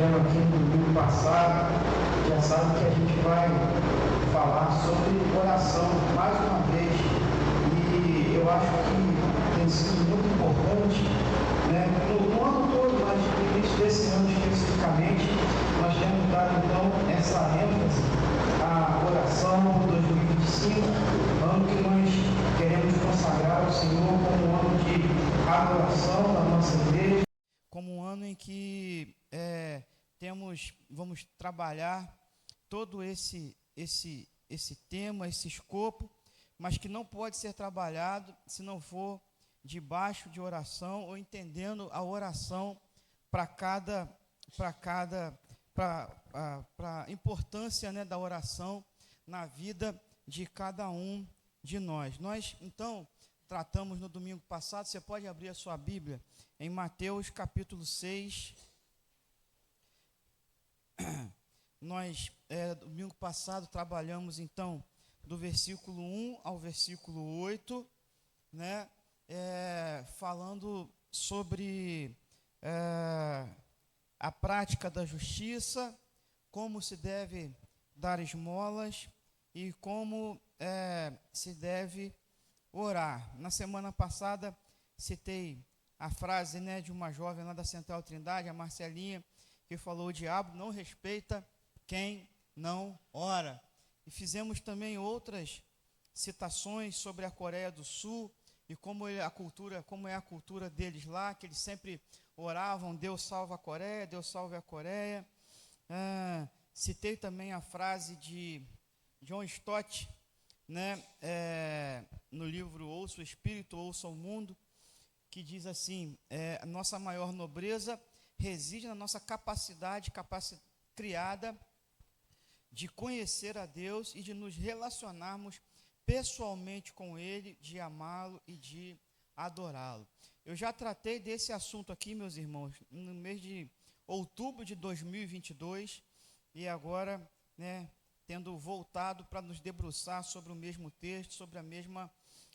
vieram aqui no domingo passado já sabem que a gente vai falar sobre oração mais uma vez. E eu acho que tem sido muito importante, né, no ano todo, mas no início desse ano especificamente, nós temos dado então essa ênfase à oração 2025, ano que nós queremos consagrar ao Senhor como um ano de adoração da nossa igreja, como um ano em que vamos trabalhar todo esse tema, esse escopo, mas que não pode ser trabalhado se não for debaixo de oração ou entendendo a oração para a importância, né, da oração na vida de cada um de nós. Nós, então, tratamos no domingo passado, você pode abrir a sua Bíblia em Mateus capítulo 6. Nós, domingo passado, trabalhamos, então, do versículo 1 ao versículo 8, né, falando sobre a prática da justiça, como se deve dar esmolas e como se deve orar. Na semana passada, citei a frase, né, de uma jovem lá da Central Trindade, a Marcelinha, que falou: o diabo não respeita quem não ora. E fizemos também outras citações sobre a Coreia do Sul e como é a cultura deles lá, que eles sempre oravam: Deus salva a Coreia, Deus salve a Coreia. Citei também a frase de John Stott, né, no livro Ouça o Espírito, Ouça o Mundo, que diz assim: a nossa maior nobreza reside na nossa capacidade criada de conhecer a Deus e de nos relacionarmos pessoalmente com Ele, de amá-lo e de adorá-lo. Eu já tratei desse assunto aqui, meus irmãos, no mês de outubro de 2022, e agora, né, tendo voltado para nos debruçar sobre o mesmo texto, sobre a mesma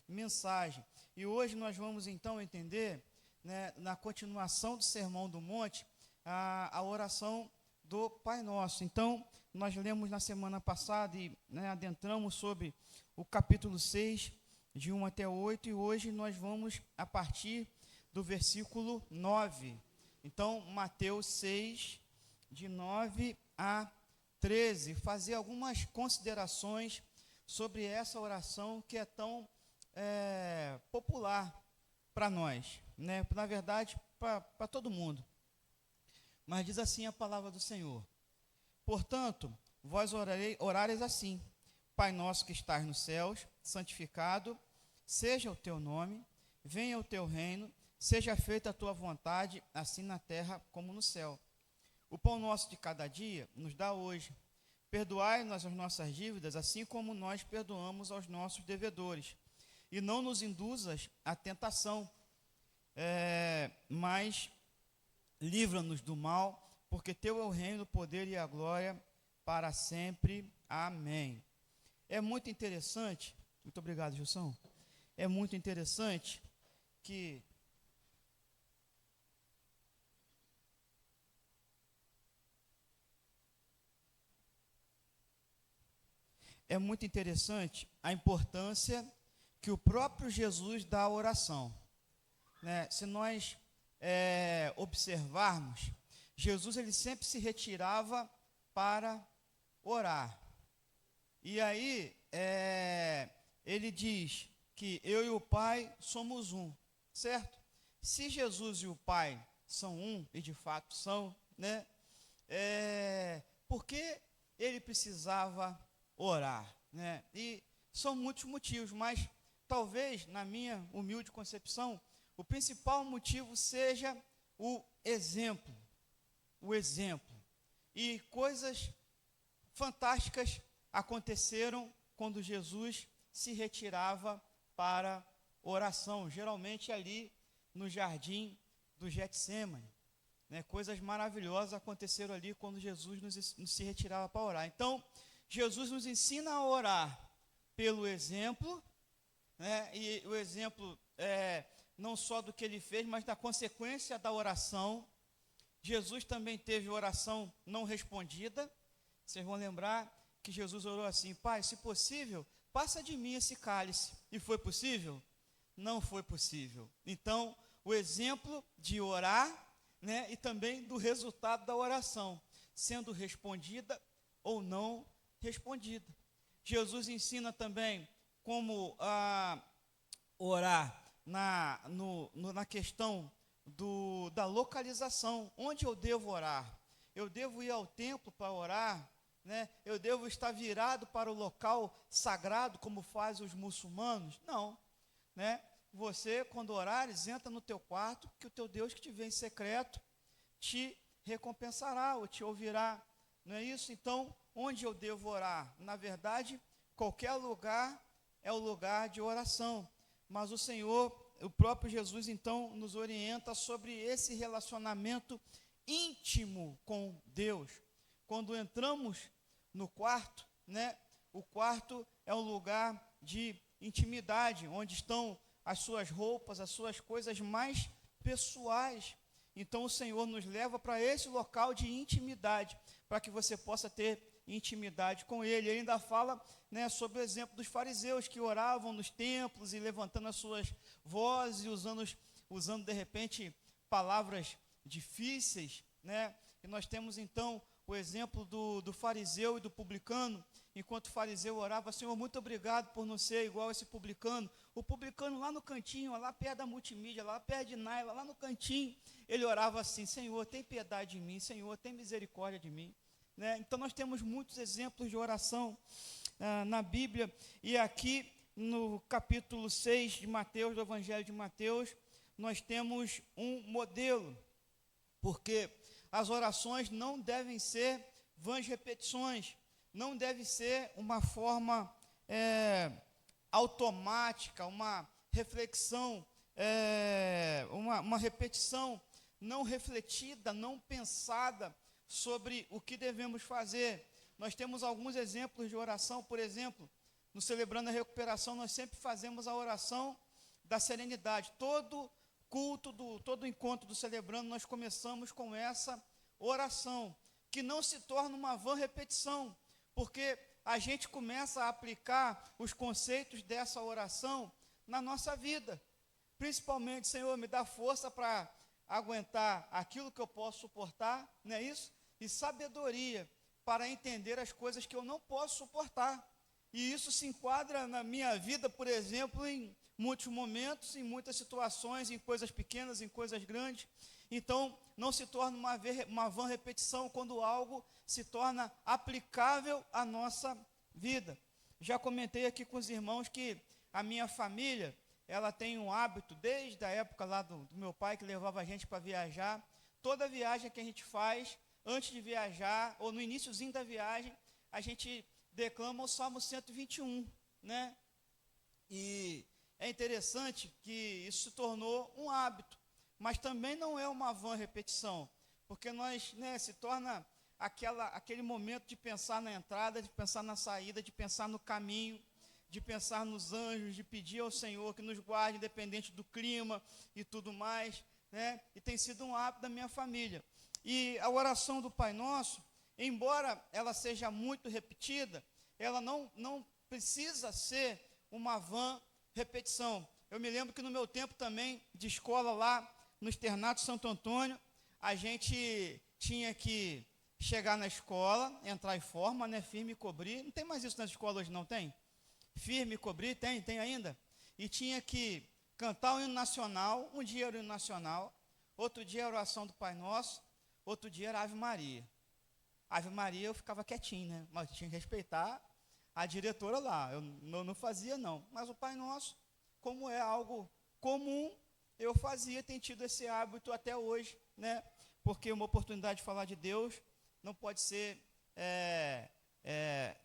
mensagem. E hoje nós vamos então entender, né, na continuação do Sermão do Monte, a oração do Pai Nosso. Então, nós lemos na semana passada e, né, adentramos sobre o capítulo 6, de 1 até 8, e hoje nós vamos a partir do versículo 9. Então, Mateus 6, de 9 a 13, fazer algumas considerações sobre essa oração que é tão popular para nós, né? Na verdade, para todo mundo. Mas diz assim a palavra do Senhor: portanto, vós orareis assim: Pai nosso que estás nos céus, santificado seja o teu nome, venha o teu reino, seja feita a tua vontade, assim na terra como no céu. O pão nosso de cada dia nos dá hoje. Perdoai-nos as nossas dívidas, assim como nós perdoamos aos nossos devedores. E não nos induzas à tentação, mas livra-nos do mal, porque teu é o reino, o poder e a glória para sempre. Amém. É muito interessante, muito obrigado, Gilson. É muito interessante que a importância que o próprio Jesus dá à oração, né? Se nós observarmos, Jesus ele sempre se retirava para orar. E aí ele diz que eu e o Pai somos um, certo? Se Jesus e o Pai são um, e de fato são, né? Por que ele precisava orar, né? E são muitos motivos, mas talvez, na minha humilde concepção, o principal motivo seja o exemplo. E coisas fantásticas aconteceram quando Jesus se retirava para oração, geralmente ali no jardim do Getsêmani, né? Coisas maravilhosas aconteceram ali quando Jesus se retirava para orar. Então, Jesus nos ensina a orar pelo exemplo, né? E o exemplo não só do que ele fez, mas da consequência da oração. Jesus também teve oração não respondida. Vocês vão lembrar que Jesus orou assim: Pai, se possível, passa de mim esse cálice. E foi possível? Não foi possível. Então, o exemplo de orar, né, e também do resultado da oração, sendo respondida ou não respondida. Jesus ensina também como orar na questão da localização. Onde eu devo orar? Eu devo ir ao templo para orar, né? Eu devo estar virado para o local sagrado, como fazem os muçulmanos? Não, né? Você, quando orares, entra no teu quarto, que o teu Deus que te vê em secreto te recompensará ou te ouvirá. Não é isso? Então, onde eu devo orar? Na verdade, qualquer lugar é o lugar de oração. Mas o Senhor, o próprio Jesus, então, nos orienta sobre esse relacionamento íntimo com Deus. Quando entramos no quarto, né? O quarto é um lugar de intimidade, onde estão as suas roupas, as suas coisas mais pessoais. Então o Senhor nos leva para esse local de intimidade, para que você possa ter intimidade com Ele. Ele ainda fala, né, sobre o exemplo dos fariseus que oravam nos templos e levantando as suas vozes e usando de repente palavras difíceis, né? E nós temos então o exemplo do fariseu e do publicano. Enquanto o fariseu orava: Senhor, muito obrigado por não ser igual a esse publicano. O publicano lá no cantinho, lá perto da multimídia, lá perto de Naila, lá no cantinho, ele orava assim: Senhor, tem piedade de mim, Senhor, tem misericórdia de mim, né? Então nós temos muitos exemplos de oração na Bíblia. E aqui no capítulo 6 de Mateus, do Evangelho de Mateus, nós temos um modelo, porque as orações não devem ser vãs repetições, não deve ser uma forma automática, uma reflexão, uma repetição não refletida, não pensada sobre o que devemos fazer. Nós temos alguns exemplos de oração. Por exemplo, no Celebrando a Recuperação, nós sempre fazemos a oração da serenidade. Todo culto, todo encontro do Celebrando, nós começamos com essa oração, que não se torna uma vã repetição, porque a gente começa a aplicar os conceitos dessa oração na nossa vida. Principalmente: Senhor, me dá força para aguentar aquilo que eu posso suportar, não é isso? E sabedoria para entender as coisas que eu não posso suportar. E isso se enquadra na minha vida, por exemplo, em muitos momentos, em muitas situações, em coisas pequenas, em coisas grandes. Então, não se torna uma vã repetição quando algo se torna aplicável à nossa vida. Já comentei aqui com os irmãos que a minha família, ela tem um hábito, desde a época lá do meu pai, que levava a gente para viajar. Toda viagem que a gente faz, antes de viajar, ou no iniciozinho da viagem, a gente declama o Salmo 121, né? E é interessante que isso se tornou um hábito, mas também não é uma vã repetição, porque nós, né, se torna aquele momento de pensar na entrada, de pensar na saída, de pensar no caminho, de pensar nos anjos, de pedir ao Senhor que nos guarde, independente do clima e tudo mais, né? E tem sido um hábito da minha família. E a oração do Pai Nosso, embora ela seja muito repetida, ela não precisa ser uma vã repetição. Eu me lembro que no meu tempo também de escola lá no Externato Santo Antônio, a gente tinha que chegar na escola, entrar em forma, né, firme e cobrir. Não tem mais isso nas escolas hoje, não tem? Firme e cobrir, tem ainda? E tinha que cantar o hino nacional. Um dia era o hino nacional, outro dia era a oração do Pai Nosso, outro dia era a Ave Maria. Ave Maria eu ficava quietinho, né? Mas tinha que respeitar a diretora lá. Eu não fazia, não. Mas o Pai Nosso, como é algo comum, eu fazia, tenho tido esse hábito até hoje, né? Porque uma oportunidade de falar de Deus não pode ser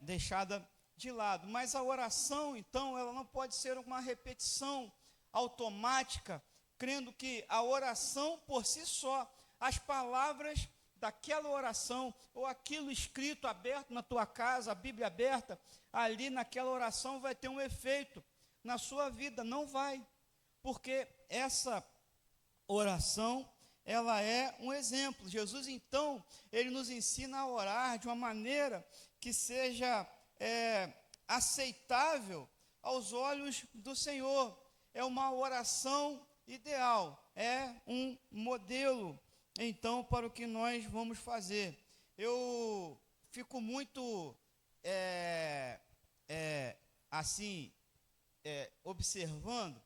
deixada de lado. Mas a oração, então, ela não pode ser uma repetição automática, crendo que a oração por si só, as palavras daquela oração, ou aquilo escrito, aberto na tua casa, a Bíblia aberta, ali naquela oração vai ter um efeito na sua vida. Não vai, porque essa oração, ela é um exemplo. Jesus, então, ele nos ensina a orar de uma maneira que seja aceitável aos olhos do Senhor. É uma oração ideal, é um modelo, então, para o que nós vamos fazer. Eu fico muito, observando,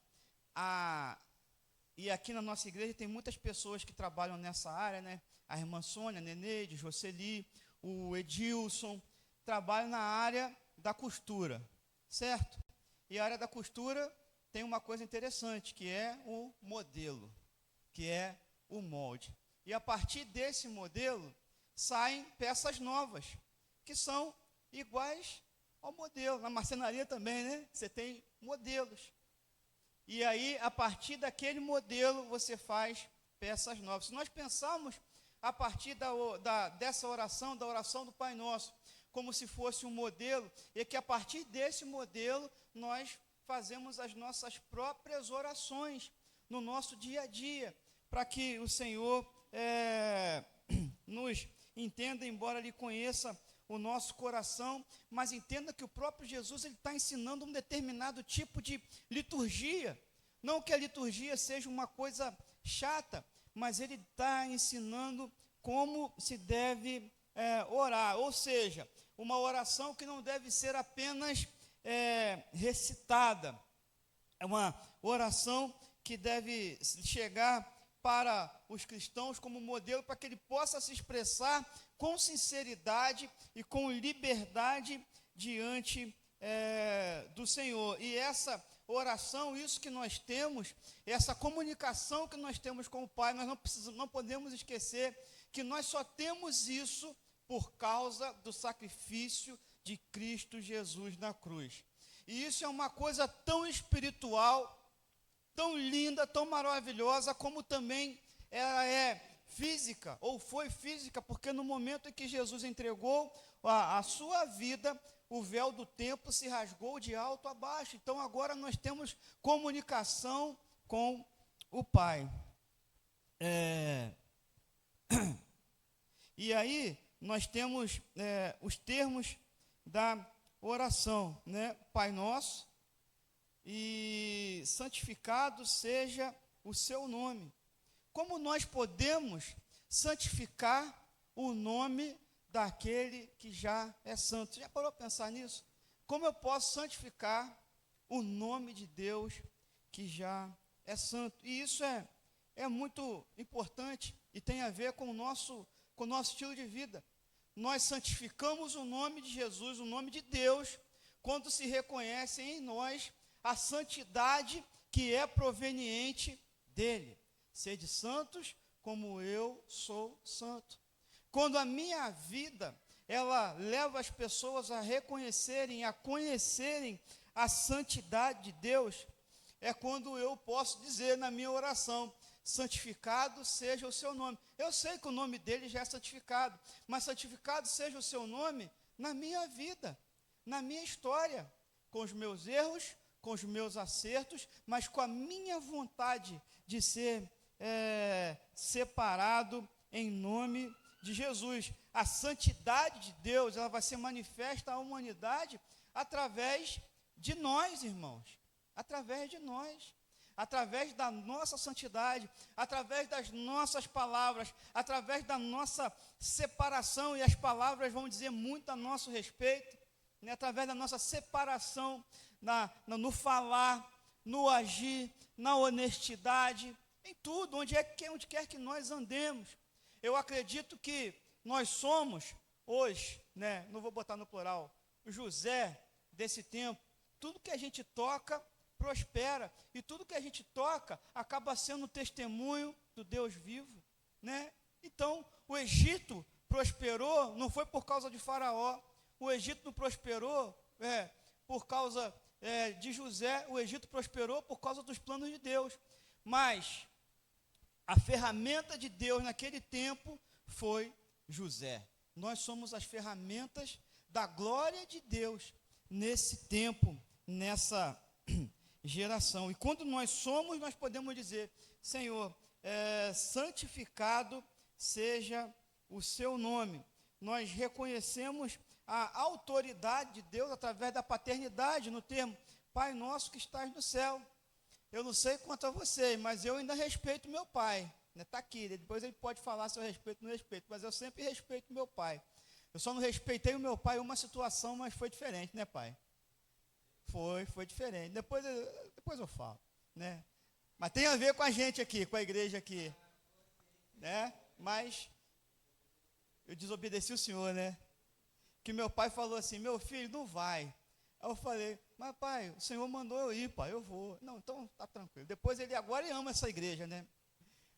e aqui na nossa igreja tem muitas pessoas que trabalham nessa área, né? A irmã Sônia, a Neneide, Jocely, o Edilson, trabalham na área da costura, certo? E a área da costura tem uma coisa interessante, que é o modelo, que é o molde. E a partir desse modelo, saem peças novas, que são iguais ao modelo. Na marcenaria também, né? Você tem modelos. E aí, a partir daquele modelo, você faz peças novas. Se nós pensarmos a partir dessa oração, da oração do Pai Nosso, como se fosse um modelo, e que a partir desse modelo, nós fazemos as nossas próprias orações no nosso dia a dia, para que o Senhor nos entenda, embora Ele conheça o nosso coração, mas entenda que o próprio Jesus ele está ensinando um determinado tipo de liturgia. Não que a liturgia seja uma coisa chata, mas Ele está ensinando como se deve orar, ou seja, uma oração que não deve ser apenas recitada, é uma oração que deve chegar para os cristãos como modelo, para que ele possa se expressar com sinceridade e com liberdade diante do Senhor. E essa oração, isso que nós temos, essa comunicação que nós temos com o Pai, nós não podemos esquecer que nós só temos isso por causa do sacrifício de Cristo Jesus na cruz. E isso é uma coisa tão espiritual, tão linda, tão maravilhosa, como também ela é física, ou foi física, porque no momento em que Jesus entregou a sua vida, o véu do templo se rasgou de alto a baixo. Então agora nós temos comunicação com o Pai. E aí nós temos os termos da oração, né? Pai Nosso, e santificado seja o seu nome. Como nós podemos santificar o nome daquele que já é santo? Você já parou para pensar nisso? Como eu posso santificar o nome de Deus que já é santo? E isso é muito importante e tem a ver com o nosso estilo de vida. Nós santificamos o nome de Jesus, o nome de Deus, quando se reconhece em nós a santidade que é proveniente dele. Sede santos como eu sou santo. Quando a minha vida, ela leva as pessoas a reconhecerem, a conhecerem a santidade de Deus, é quando eu posso dizer na minha oração: santificado seja o seu nome. Eu sei que o nome dele já é santificado, mas santificado seja o seu nome na minha vida, na minha história, com os meus erros, com os meus acertos, mas com a minha vontade de ser separado em nome de Jesus. A santidade de Deus, ela vai ser manifesta à humanidade através de nós, irmãos, através de nós, através da nossa santidade, através das nossas palavras, através da nossa separação, e as palavras vão dizer muito a nosso respeito, né? Através da nossa separação no falar, no agir, na honestidade, em tudo, onde quer que nós andemos. Eu acredito que nós somos, hoje, né, não vou botar no plural, José desse tempo. Tudo que a gente toca, prospera, e tudo que a gente toca, acaba sendo testemunho do Deus vivo, né? Então, o Egito prosperou, não foi por causa de Faraó, o Egito não prosperou por causa de José, o Egito prosperou por causa dos planos de Deus, mas a ferramenta de Deus naquele tempo foi José. Nós somos as ferramentas da glória de Deus nesse tempo, nessa geração. E quando nós somos, nós podemos dizer: Senhor, santificado seja o seu nome. Nós reconhecemos a autoridade de Deus através da paternidade, no termo Pai nosso que estás no céu. Eu não sei quanto a vocês, mas eu ainda respeito meu pai. Está aqui, depois ele pode falar se eu respeito ou não respeito, mas eu sempre respeito meu pai. Eu só não respeitei o meu pai em uma situação, mas foi diferente, né, pai? Foi diferente. Depois eu falo, né? Mas tem a ver com a gente aqui, com a igreja aqui, né? Mas eu desobedeci o Senhor, né? Que meu pai falou assim: meu filho, não vai. Aí eu falei: mas pai, o Senhor mandou eu ir, pai, eu vou. Não, então tá tranquilo. Depois agora ele ama essa igreja, né?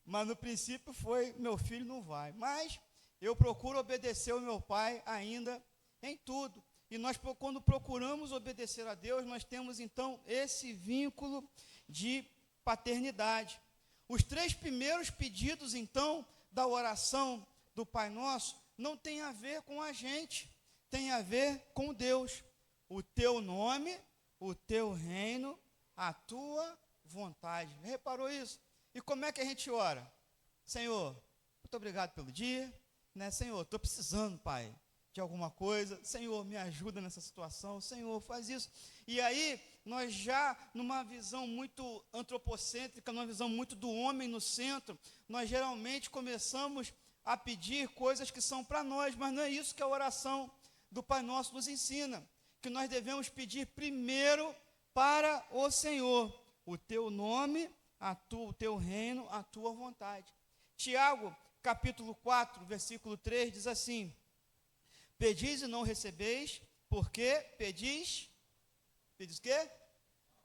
Mas no princípio foi: meu filho, não vai. Mas eu procuro obedecer o meu pai ainda em tudo. E nós, quando procuramos obedecer a Deus, nós temos então esse vínculo de paternidade. Os 3 primeiros pedidos, então, da oração do Pai Nosso, não tem a ver com a gente, tem a ver com Deus. O teu nome, o teu reino, a tua vontade. Reparou isso? E como é que a gente ora? Senhor, muito obrigado pelo dia, né? Senhor, estou precisando, Pai, de alguma coisa. Senhor, me ajuda nessa situação. Senhor, faz isso. E aí, nós já, numa visão muito antropocêntrica, numa visão muito do homem no centro, nós geralmente começamos a pedir coisas que são para nós, mas não é isso que a oração do Pai Nosso nos ensina, que nós devemos pedir primeiro para o Senhor, o teu nome, o teu reino, a tua vontade. Tiago, capítulo 4, versículo 3, diz assim: pedis e não recebeis, porque pedis o quê?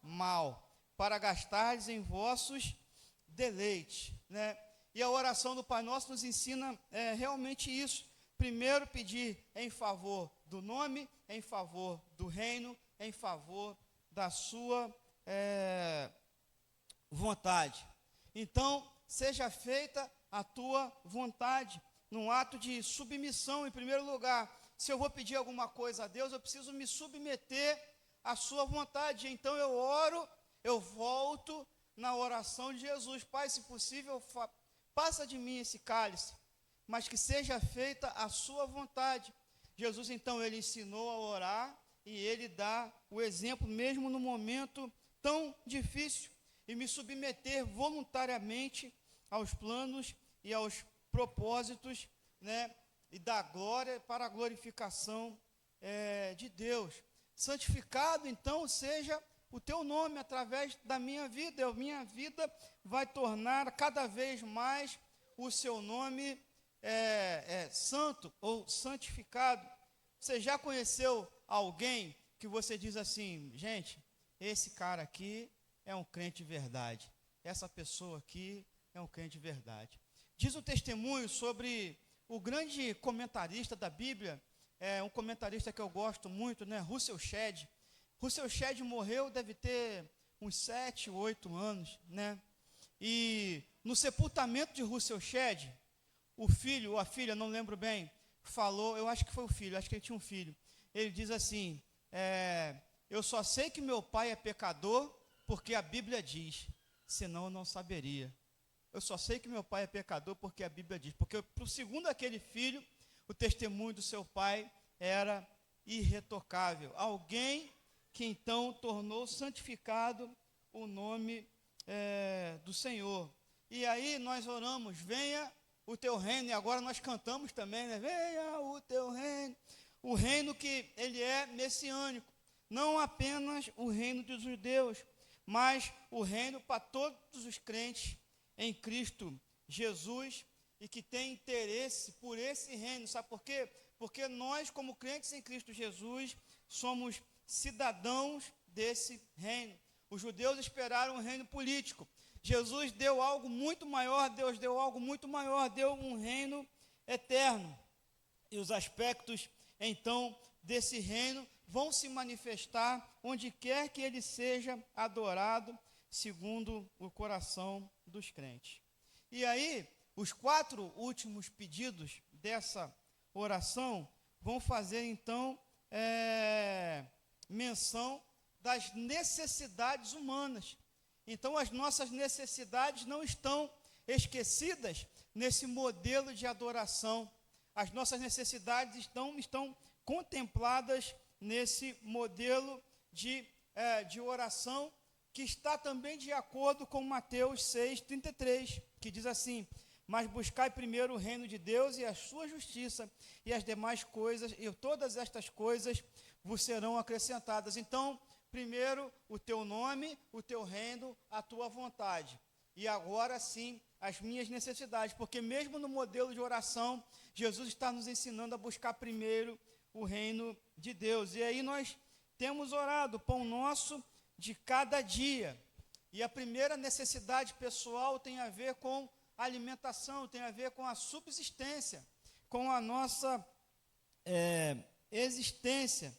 Mal, para gastardes em vossos deleites, né? E a oração do Pai Nosso nos ensina realmente isso. Primeiro pedir em favor do nome, em favor do reino, em favor da sua vontade. Então, seja feita a tua vontade, num ato de submissão, em primeiro lugar. Se eu vou pedir alguma coisa a Deus, eu preciso me submeter à sua vontade. Então eu oro, eu volto na oração de Jesus: Pai, se possível, passa de mim esse cálice, mas que seja feita a sua vontade. Jesus, então, ele ensinou a orar, e ele dá o exemplo, mesmo no momento tão difícil, e me submeter voluntariamente aos planos e aos propósitos, né, e da glória para a glorificação de Deus. Santificado, então, seja o teu nome através da minha vida. A minha vida vai tornar cada vez mais o seu nome santo ou santificado. Você já conheceu alguém que você diz assim: gente, esse cara aqui é um crente de verdade, essa pessoa aqui é um crente de verdade? Diz o testemunho sobre o grande comentarista da Bíblia, um comentarista que eu gosto muito, né, Russell Shedd. Russell Shedd morreu, deve ter uns 7, 8 anos, né? E no sepultamento de Russell Shedd, o filho ou a filha, não lembro bem, falou, eu acho que foi o filho, acho que ele tinha um filho. Ele diz assim: eu só sei que meu pai é pecador porque a Bíblia diz, senão eu não saberia. Eu só sei que meu pai é pecador porque a Bíblia diz. Porque, segundo aquele filho, o testemunho do seu pai era irretocável. Alguém que então tornou santificado o nome do Senhor. E aí nós oramos: venha o teu reino. E agora nós cantamos também, né? Venha o teu reino. O reino que ele é messiânico. Não apenas o reino dos judeus, mas o reino para todos os crentes em Cristo Jesus, e que tem interesse por esse reino. Sabe por quê? Porque nós, como crentes em Cristo Jesus, somos cidadãos desse reino. Os judeus esperaram um reino político. Jesus deu algo muito maior, Deus deu algo muito maior, deu um reino eterno. E os aspectos, então, desse reino vão se manifestar onde quer que ele seja adorado, segundo o coração dos crentes. E aí, os 4 últimos pedidos dessa oração vão fazer, então, menção das necessidades humanas. Então, as nossas necessidades não estão esquecidas nesse modelo de adoração. As nossas necessidades estão contempladas nesse modelo de oração, que está também de acordo com Mateus 6,33, que diz assim: mas buscai primeiro o reino de Deus e a sua justiça, e as demais coisas, e todas estas coisas vos serão acrescentadas. Então, primeiro o teu nome, o teu reino, a tua vontade. E agora sim, as minhas necessidades, porque mesmo no modelo de oração, Jesus está nos ensinando a buscar primeiro o reino de Deus. E aí nós temos orado, pão nosso de cada dia. E a primeira necessidade pessoal tem a ver com a alimentação, tem a ver com a subsistência, com a nossa existência.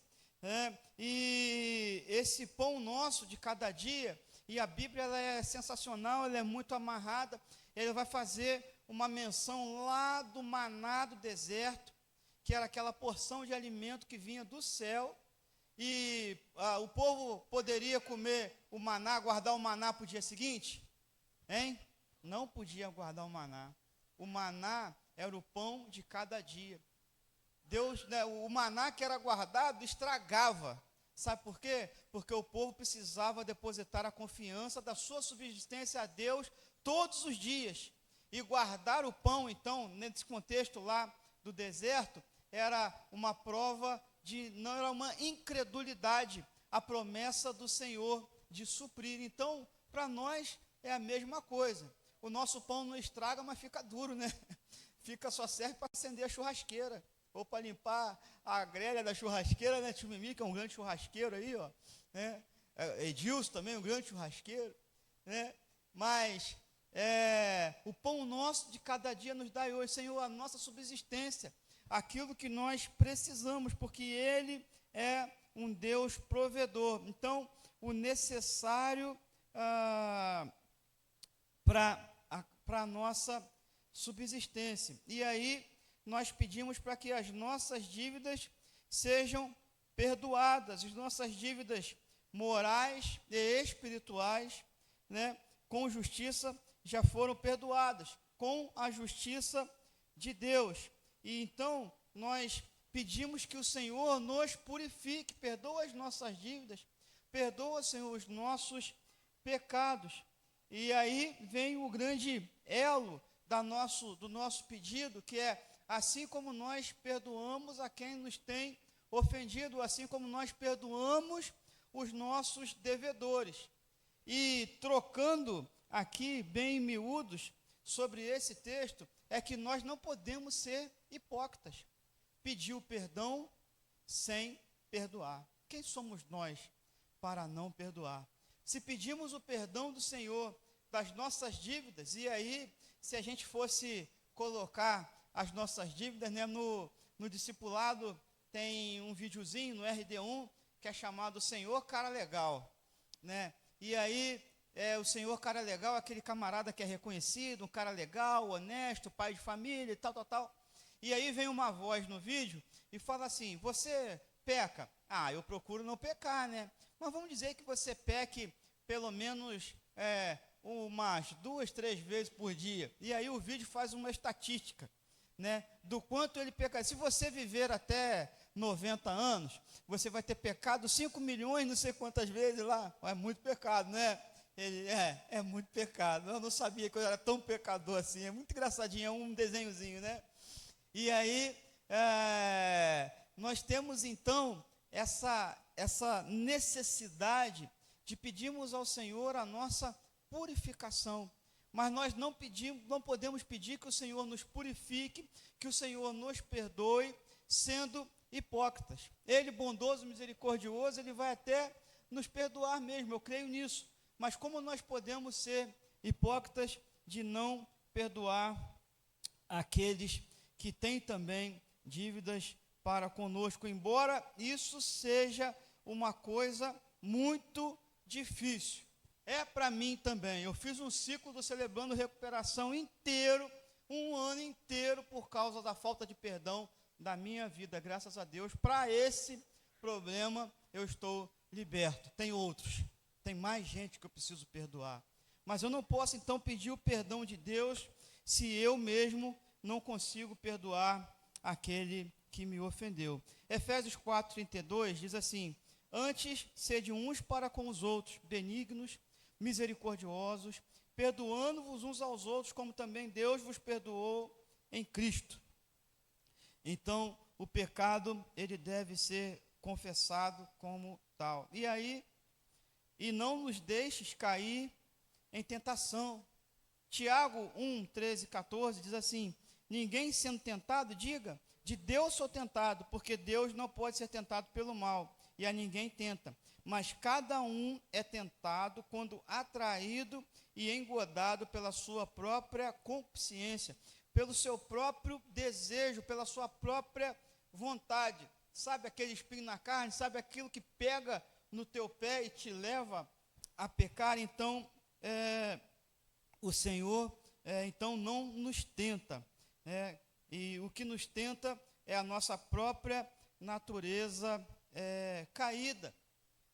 E esse pão nosso de cada dia, e a Bíblia ela é sensacional, ela é muito amarrada. Ele vai fazer uma menção lá do maná do deserto, que era aquela porção de alimento que vinha do céu, e o povo poderia comer o maná, guardar o maná para o dia seguinte? Hein? Não podia guardar o maná. O maná era o pão de cada dia. Deus, né, o maná que era guardado estragava. Sabe por quê? Porque o povo precisava depositar a confiança da sua subsistência a Deus todos os dias. E guardar o pão, então, nesse contexto lá do deserto, era uma prova não era uma incredulidade, a promessa do Senhor de suprir. Então, para nós é a mesma coisa. O nosso pão não estraga, mas fica duro, né? Só serve para acender a churrasqueira, ou para limpar a grelha da churrasqueira, né? Tio Mimi, que é um grande churrasqueiro aí, ó, né? Edilson também, um grande churrasqueiro, né? Mas o pão nosso de cada dia nos dai hoje, Senhor, a nossa subsistência, aquilo que nós precisamos, porque Ele é um Deus provedor. Então, o necessário para a nossa subsistência. E aí, nós pedimos para que as nossas dívidas sejam perdoadas, as nossas dívidas morais e espirituais, né, com justiça, já foram perdoadas, com a justiça de Deus. E então, nós pedimos que o Senhor nos purifique, perdoa as nossas dívidas, perdoa, Senhor, os nossos pecados. E aí vem o grande elo do nosso pedido, que é: assim como nós perdoamos a quem nos tem ofendido, assim como nós perdoamos os nossos devedores. E trocando aqui, bem em miúdos, sobre esse texto, é que nós não podemos ser hipócritas. Pedir o perdão sem perdoar. Quem somos nós para não perdoar? Se pedimos o perdão do Senhor das nossas dívidas, e aí, se a gente fosse colocar as nossas dívidas, né, no discipulado tem um videozinho no RD1 que é chamado Senhor Cara Legal, né? E aí o Senhor Cara Legal é aquele camarada que é reconhecido, um cara legal, honesto, pai de família e tal. E aí vem uma voz no vídeo e fala assim: você peca? Ah, eu procuro não pecar, né? Mas vamos dizer que você peque pelo menos umas 2, 3 vezes por dia. E aí o vídeo faz uma estatística, né, do quanto ele peca. Se você viver até 90 anos, você vai ter pecado 5 milhões, não sei quantas vezes lá. É muito pecado, né? Ele é muito pecado. Eu não sabia que eu era tão pecador assim. É muito engraçadinho, é um desenhozinho, né? E aí nós temos então essa necessidade de pedirmos ao Senhor a nossa purificação. Mas nós não podemos pedir que o Senhor nos purifique, que o Senhor nos perdoe, sendo hipócritas. Ele, bondoso, misericordioso, Ele vai até nos perdoar mesmo, eu creio nisso. Mas como nós podemos ser hipócritas de não perdoar aqueles que têm também dívidas para conosco, embora isso seja uma coisa muito difícil. É para mim também. Eu fiz um ciclo do Celebrando Recuperação inteiro, um ano inteiro, por causa da falta de perdão da minha vida. Graças a Deus, para esse problema eu estou liberto. Tem outros, tem mais gente que eu preciso perdoar. Mas eu não posso então pedir o perdão de Deus se eu mesmo não consigo perdoar aquele que me ofendeu. Efésios 4:32 diz assim: antes, sede uns para com os outros, benignos, misericordiosos, perdoando-vos uns aos outros, como também Deus vos perdoou em Cristo. Então, o pecado, ele deve ser confessado como tal. E aí, e não nos deixes cair em tentação. Tiago 1, 13, 14 diz assim: ninguém sendo tentado, diga, de Deus sou tentado, porque Deus não pode ser tentado pelo mal, e a ninguém tenta. Mas cada um é tentado quando atraído e engodado pela sua própria consciência, pelo seu próprio desejo, pela sua própria vontade. Sabe aquele espinho na carne? Sabe aquilo que pega no teu pé e te leva a pecar? Então, o Senhor, então, não nos tenta. E o que nos tenta é a nossa própria natureza caída.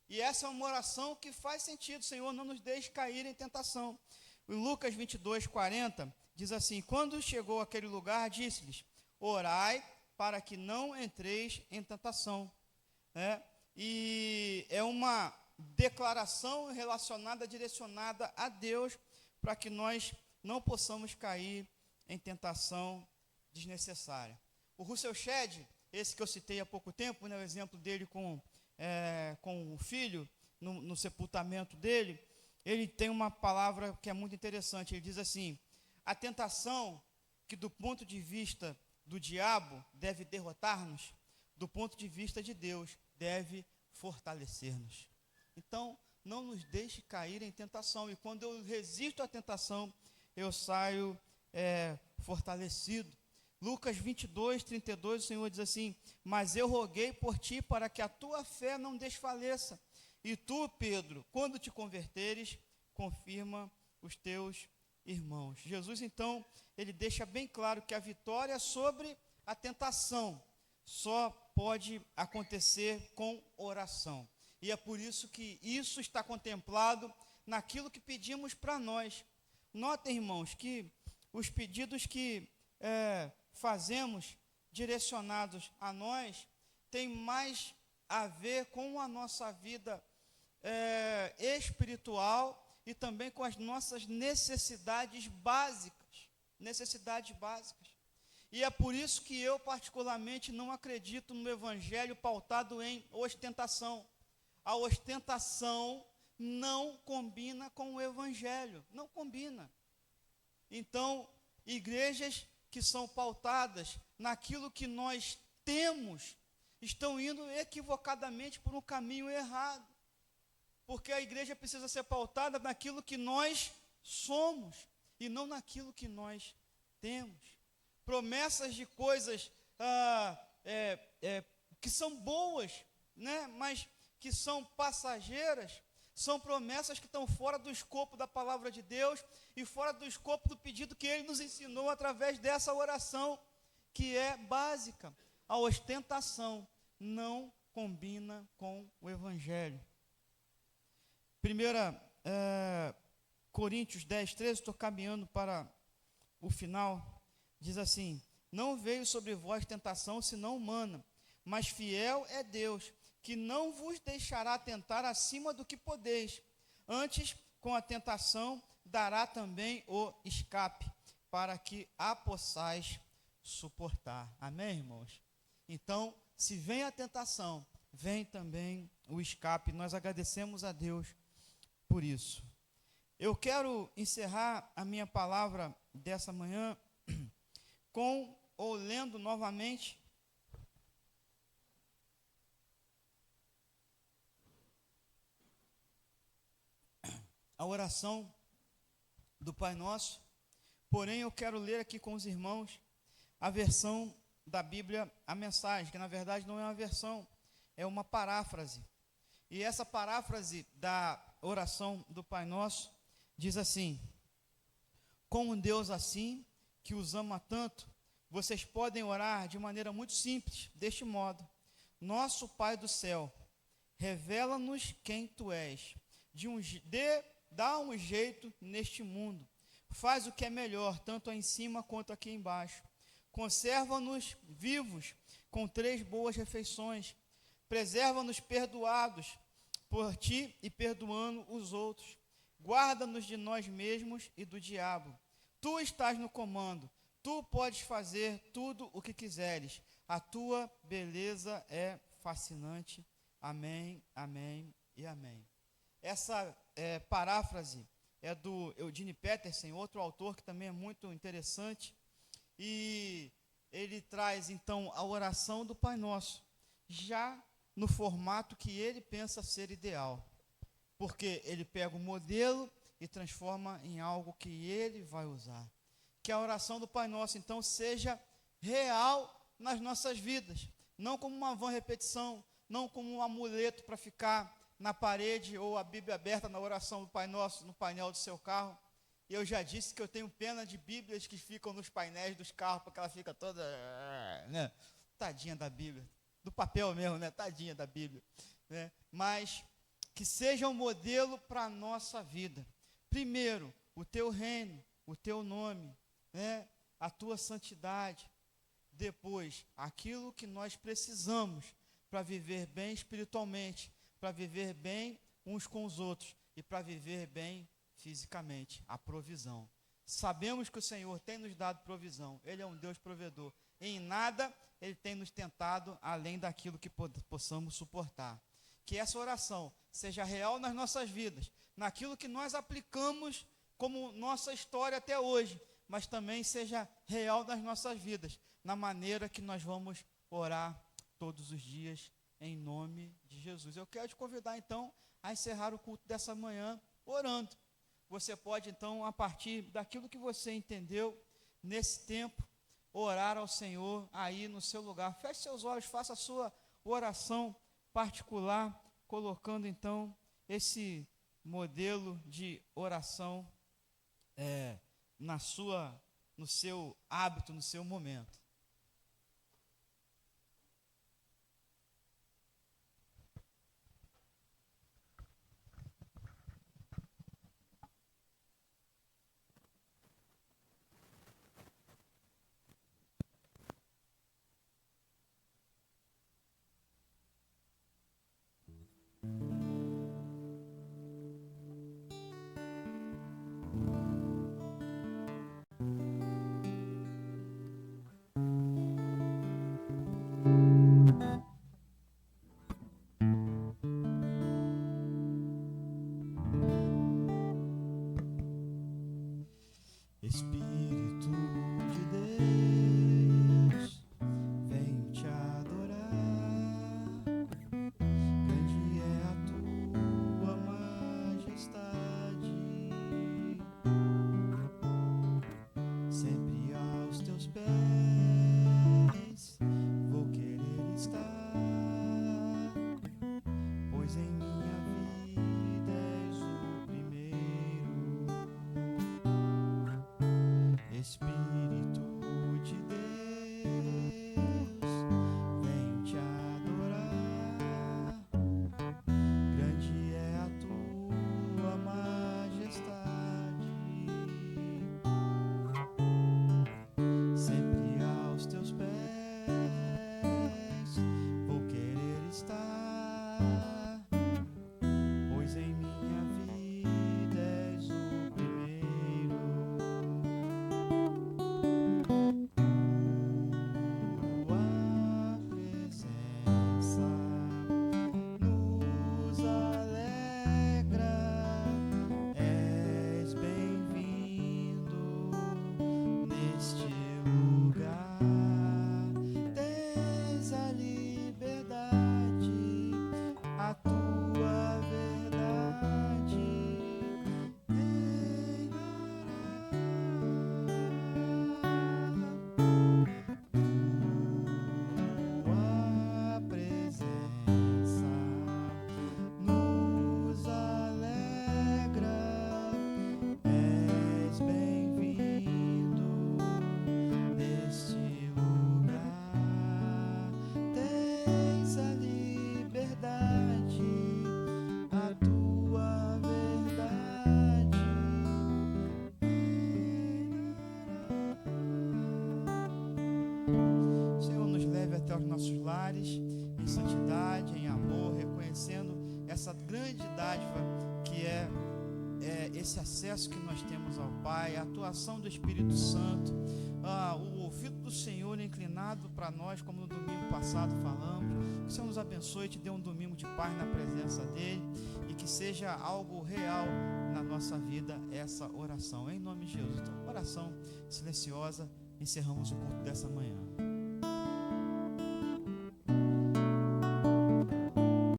E essa é uma oração que faz sentido: Senhor, não nos deixe cair em tentação. Em Lucas 22:40 diz assim: quando chegou àquele lugar, disse-lhes: orai para que não entreis em tentação. E é uma declaração relacionada, direcionada a Deus, para que nós não possamos cair em tentação desnecessária. O Russell Shedd, esse que eu citei há pouco tempo, o exemplo dele com o filho, no sepultamento dele, ele tem uma palavra que é muito interessante. Ele diz assim: a tentação que do ponto de vista do diabo deve derrotar-nos, do ponto de vista de Deus deve fortalecer-nos. Então, não nos deixe cair em tentação, e quando eu resisto à tentação, eu saio fortalecido. Lucas 22:32, o Senhor diz assim: mas eu roguei por ti para que a tua fé não desfaleça, e tu, Pedro, quando te converteres, confirma os teus irmãos. Jesus, então, ele deixa bem claro que a vitória sobre a tentação só pode acontecer com oração. E é por isso que isso está contemplado naquilo que pedimos para nós. Notem, irmãos, que os pedidos que fazemos direcionados a nós tem mais a ver com a nossa vida espiritual e também com as nossas necessidades básicas. E é por isso que eu particularmente não acredito no evangelho pautado em ostentação. A ostentação não combina com o evangelho, não combina. Então, igrejas que são pautadas naquilo que nós temos, estão indo equivocadamente por um caminho errado, porque a igreja precisa ser pautada naquilo que nós somos, e não naquilo que nós temos. Promessas de coisas que são boas, mas que são passageiras, são promessas que estão fora do escopo da palavra de Deus e fora do escopo do pedido que Ele nos ensinou através dessa oração, que é básica. A ostentação não combina com o Evangelho. 1 Coríntios 10:13, estou caminhando para o final, diz assim: não veio sobre vós tentação senão humana, mas fiel é Deus, que não vos deixará tentar acima do que podeis. Antes, com a tentação, dará também o escape, para que a possais suportar. Amém, irmãos? Então, se vem a tentação, vem também o escape. Nós agradecemos a Deus por isso. Eu quero encerrar a minha palavra dessa manhã lendo novamente a oração do Pai Nosso. Porém, eu quero ler aqui com os irmãos a versão da Bíblia, a Mensagem, que na verdade não é uma versão, é uma paráfrase. E essa paráfrase da oração do Pai Nosso diz assim: com um Deus assim, que os ama tanto, vocês podem orar de maneira muito simples, deste modo: nosso Pai do céu, revela-nos quem Tu és, dê dá um jeito neste mundo. Faz o que é melhor, tanto em cima quanto aqui embaixo. Conserva-nos vivos com 3 boas refeições. Preserva-nos perdoados por ti e perdoando os outros. Guarda-nos de nós mesmos e do diabo. Tu estás no comando. Tu podes fazer tudo o que quiseres. A tua beleza é fascinante. Amém, amém e amém. Essa paráfrase é do Eugene Peterson, outro autor que também é muito interessante, e ele traz então a oração do Pai Nosso, já no formato que ele pensa ser ideal, porque ele pega o modelo e transforma em algo que ele vai usar. Que a oração do Pai Nosso então seja real nas nossas vidas, não como uma vã repetição, não como um amuleto para ficar na parede ou a Bíblia aberta na oração do Pai Nosso no painel do seu carro. E eu já disse que eu tenho pena de Bíblias que ficam nos painéis dos carros, porque ela fica toda, né? Tadinha da Bíblia, do papel mesmo, né? Tadinha da Bíblia, né? Mas que seja um modelo para a nossa vida. Primeiro, o teu reino, o teu nome, né? A tua santidade. Depois, aquilo que nós precisamos para viver bem espiritualmente, para viver bem uns com os outros e para viver bem fisicamente, a provisão. Sabemos que o Senhor tem nos dado provisão, Ele é um Deus provedor. Em nada Ele tem nos tentado além daquilo que possamos suportar. Que essa oração seja real nas nossas vidas, naquilo que nós aplicamos como nossa história até hoje, mas também seja real nas nossas vidas, na maneira que nós vamos orar todos os dias, em nome de Jesus. Eu quero te convidar então a encerrar o culto dessa manhã orando. Você pode então, a partir daquilo que você entendeu nesse tempo, orar ao Senhor aí no seu lugar. Feche seus olhos, faça a sua oração particular, colocando então esse modelo de oração no seu hábito, no seu momento. aos nossos lares em santidade, em amor, reconhecendo essa grande dádiva que é esse acesso que nós temos ao Pai, a atuação do Espírito Santo, o ouvido do Senhor inclinado para nós, como no domingo passado falamos. Que o Senhor nos abençoe e te dê um domingo de paz na presença dEle, e que seja algo real na nossa vida essa oração, em nome de Jesus. Então, oração silenciosa, encerramos o culto dessa manhã.